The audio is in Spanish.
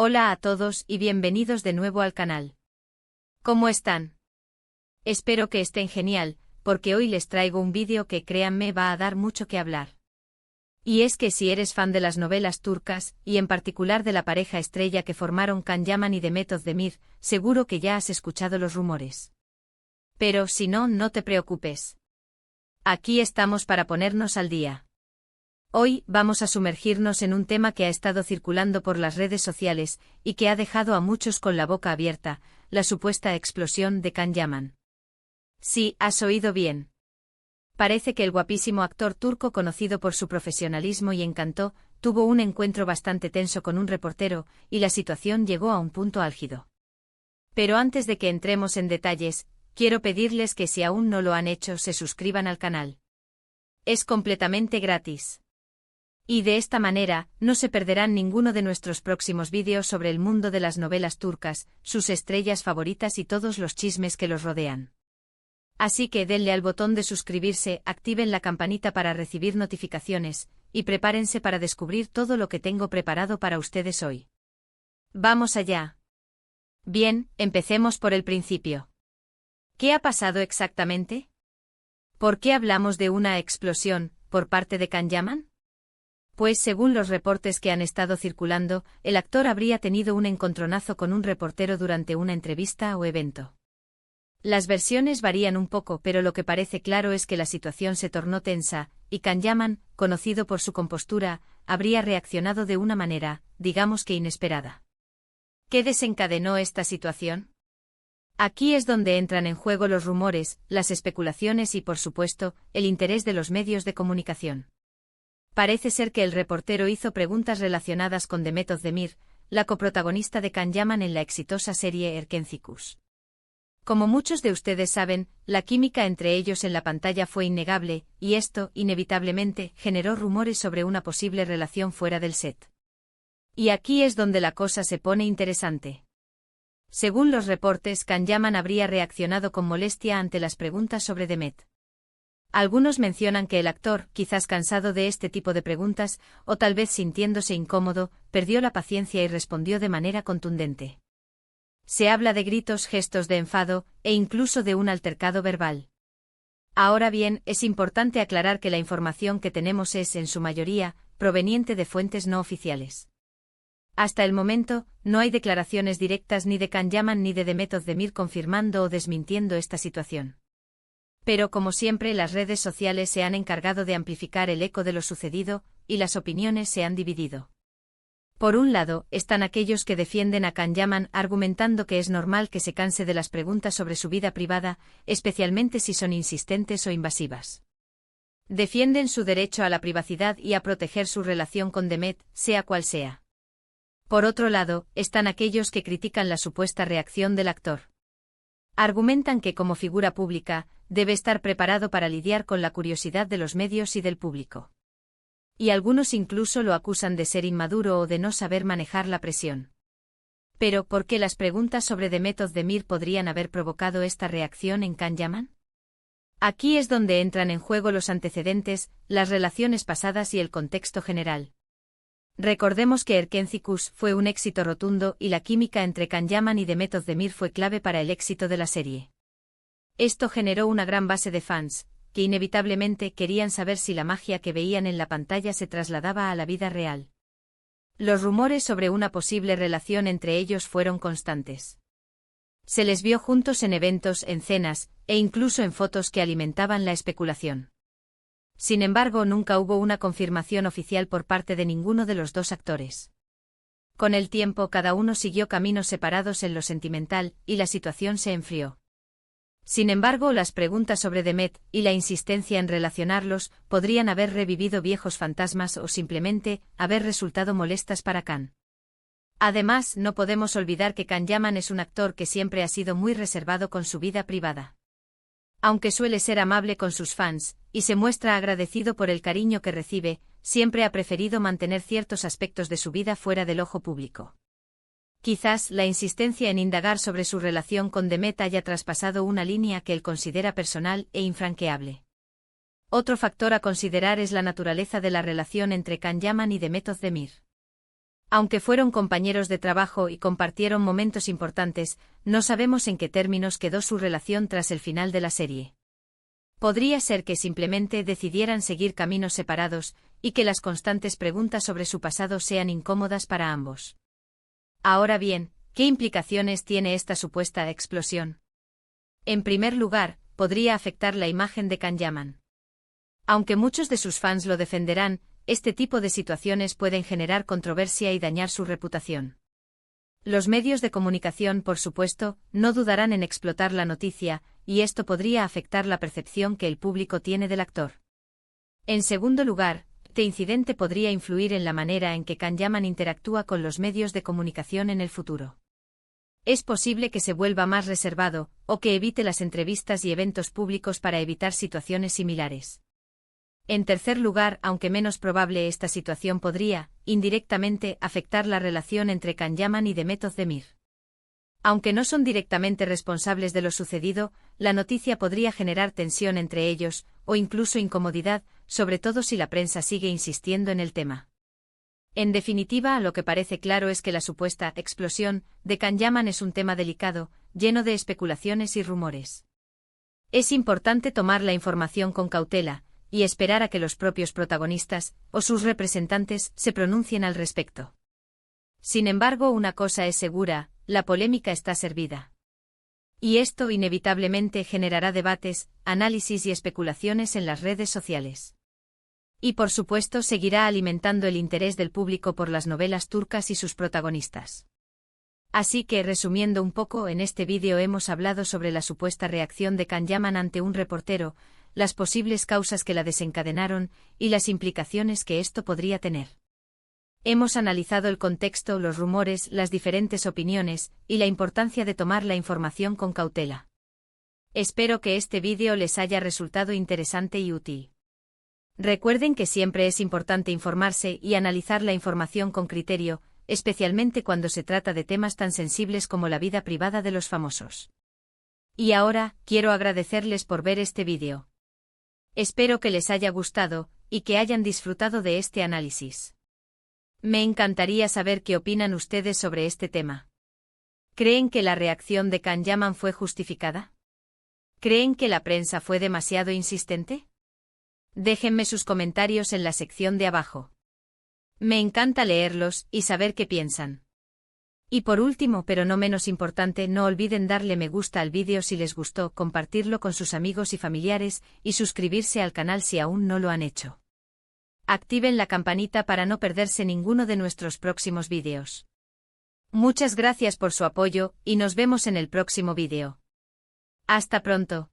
Hola a todos y bienvenidos de nuevo al canal. ¿Cómo están? Espero que estén genial, porque hoy les traigo un vídeo que créanme va a dar mucho que hablar. Y es que si eres fan de las novelas turcas, y en particular de la pareja estrella que formaron Can Yaman y Demet Özdemir, seguro que ya has escuchado los rumores. Pero si no, no te preocupes. Aquí estamos para ponernos al día. Hoy vamos a sumergirnos en un tema que ha estado circulando por las redes sociales y que ha dejado a muchos con la boca abierta, la supuesta explosión de Can Yaman. Sí, has oído bien. Parece que el guapísimo actor turco, conocido por su profesionalismo y encanto, tuvo un encuentro bastante tenso con un reportero, y la situación llegó a un punto álgido. Pero antes de que entremos en detalles, quiero pedirles que si aún no lo han hecho se suscriban al canal. Es completamente gratis. Y de esta manera, no se perderán ninguno de nuestros próximos vídeos sobre el mundo de las novelas turcas, sus estrellas favoritas y todos los chismes que los rodean. Así que denle al botón de suscribirse, activen la campanita para recibir notificaciones, y prepárense para descubrir todo lo que tengo preparado para ustedes hoy. ¡Vamos allá! Bien, empecemos por el principio. ¿Qué ha pasado exactamente? ¿Por qué hablamos de una explosión por parte de Can Yaman? Pues según los reportes que han estado circulando, el actor habría tenido un encontronazo con un reportero durante una entrevista o evento. Las versiones varían un poco, pero lo que parece claro es que la situación se tornó tensa, y Can Yaman, conocido por su compostura, habría reaccionado de una manera, digamos que inesperada. ¿Qué desencadenó esta situación? Aquí es donde entran en juego los rumores, las especulaciones y, por supuesto, el interés de los medios de comunicación. Parece ser que el reportero hizo preguntas relacionadas con Demet Özdemir, la coprotagonista de Can Yaman en la exitosa serie Erkencikus. Como muchos de ustedes saben, la química entre ellos en la pantalla fue innegable, y esto, inevitablemente, generó rumores sobre una posible relación fuera del set. Y aquí es donde la cosa se pone interesante. Según los reportes, Can Yaman habría reaccionado con molestia ante las preguntas sobre Demet. Algunos mencionan que el actor, quizás cansado de este tipo de preguntas, o tal vez sintiéndose incómodo, perdió la paciencia y respondió de manera contundente. Se habla de gritos, gestos de enfado, e incluso de un altercado verbal. Ahora bien, es importante aclarar que la información que tenemos es, en su mayoría, proveniente de fuentes no oficiales. Hasta el momento, no hay declaraciones directas ni de Can Yaman ni de Demet Özdemir confirmando o desmintiendo esta situación. Pero como siempre, las redes sociales se han encargado de amplificar el eco de lo sucedido, y las opiniones se han dividido. Por un lado, están aquellos que defienden a Can Yaman argumentando que es normal que se canse de las preguntas sobre su vida privada, especialmente si son insistentes o invasivas. Defienden su derecho a la privacidad y a proteger su relación con Demet, sea cual sea. Por otro lado, están aquellos que critican la supuesta reacción del actor. Argumentan que como figura pública, debe estar preparado para lidiar con la curiosidad de los medios y del público. Y algunos incluso lo acusan de ser inmaduro o de no saber manejar la presión. Pero, ¿por qué las preguntas sobre Demet Özdemir podrían haber provocado esta reacción en Can Yaman? Aquí es donde entran en juego los antecedentes, las relaciones pasadas y el contexto general. Recordemos que Erkencikus fue un éxito rotundo y la química entre Can Yaman y Demet Özdemir fue clave para el éxito de la serie. Esto generó una gran base de fans, que inevitablemente querían saber si la magia que veían en la pantalla se trasladaba a la vida real. Los rumores sobre una posible relación entre ellos fueron constantes. Se les vio juntos en eventos, en cenas, e incluso en fotos que alimentaban la especulación. Sin embargo, nunca hubo una confirmación oficial por parte de ninguno de los dos actores. Con el tiempo, cada uno siguió caminos separados en lo sentimental, y la situación se enfrió. Sin embargo, las preguntas sobre Demet, y la insistencia en relacionarlos, podrían haber revivido viejos fantasmas o simplemente, haber resultado molestas para Can. Además, no podemos olvidar que Can Yaman es un actor que siempre ha sido muy reservado con su vida privada. Aunque suele ser amable con sus fans, y se muestra agradecido por el cariño que recibe, siempre ha preferido mantener ciertos aspectos de su vida fuera del ojo público. Quizás la insistencia en indagar sobre su relación con Demet haya traspasado una línea que él considera personal e infranqueable. Otro factor a considerar es la naturaleza de la relación entre Can Yaman y Demet Özdemir. Aunque fueron compañeros de trabajo y compartieron momentos importantes, no sabemos en qué términos quedó su relación tras el final de la serie. Podría ser que simplemente decidieran seguir caminos separados, y que las constantes preguntas sobre su pasado sean incómodas para ambos. Ahora bien, ¿qué implicaciones tiene esta supuesta explosión? En primer lugar, podría afectar la imagen de Kan-Yaman. Aunque muchos de sus fans lo defenderán, este tipo de situaciones pueden generar controversia y dañar su reputación. Los medios de comunicación, por supuesto, no dudarán en explotar la noticia, y esto podría afectar la percepción que el público tiene del actor. En segundo lugar, este incidente podría influir en la manera en que Kan-Yaman interactúa con los medios de comunicación en el futuro. Es posible que se vuelva más reservado, o que evite las entrevistas y eventos públicos para evitar situaciones similares. En tercer lugar, aunque menos probable, esta situación podría, indirectamente, afectar la relación entre Kan-Yaman y Demet Özdemir. Aunque no son directamente responsables de lo sucedido, la noticia podría generar tensión entre ellos, o incluso incomodidad, sobre todo si la prensa sigue insistiendo en el tema. En definitiva, lo que parece claro es que la supuesta explosión de Kan-Yaman es un tema delicado, lleno de especulaciones y rumores. Es importante tomar la información con cautela, y esperar a que los propios protagonistas, o sus representantes, se pronuncien al respecto. Sin embargo, una cosa es segura, la polémica está servida. Y esto inevitablemente generará debates, análisis y especulaciones en las redes sociales. Y por supuesto seguirá alimentando el interés del público por las novelas turcas y sus protagonistas. Así que, resumiendo un poco, en este vídeo hemos hablado sobre la supuesta reacción de Kan-Yaman ante un reportero, las posibles causas que la desencadenaron, y las implicaciones que esto podría tener. Hemos analizado el contexto, los rumores, las diferentes opiniones, y la importancia de tomar la información con cautela. Espero que este vídeo les haya resultado interesante y útil. Recuerden que siempre es importante informarse y analizar la información con criterio, especialmente cuando se trata de temas tan sensibles como la vida privada de los famosos. Y ahora, quiero agradecerles por ver este vídeo. Espero que les haya gustado, y que hayan disfrutado de este análisis. Me encantaría saber qué opinan ustedes sobre este tema. ¿Creen que la reacción de Kan-Yaman fue justificada? ¿Creen que la prensa fue demasiado insistente? Déjenme sus comentarios en la sección de abajo. Me encanta leerlos y saber qué piensan. Y por último, pero no menos importante, no olviden darle me gusta al vídeo si les gustó, compartirlo con sus amigos y familiares, y suscribirse al canal si aún no lo han hecho. Activen la campanita para no perderse ninguno de nuestros próximos vídeos. Muchas gracias por su apoyo, y nos vemos en el próximo vídeo. Hasta pronto.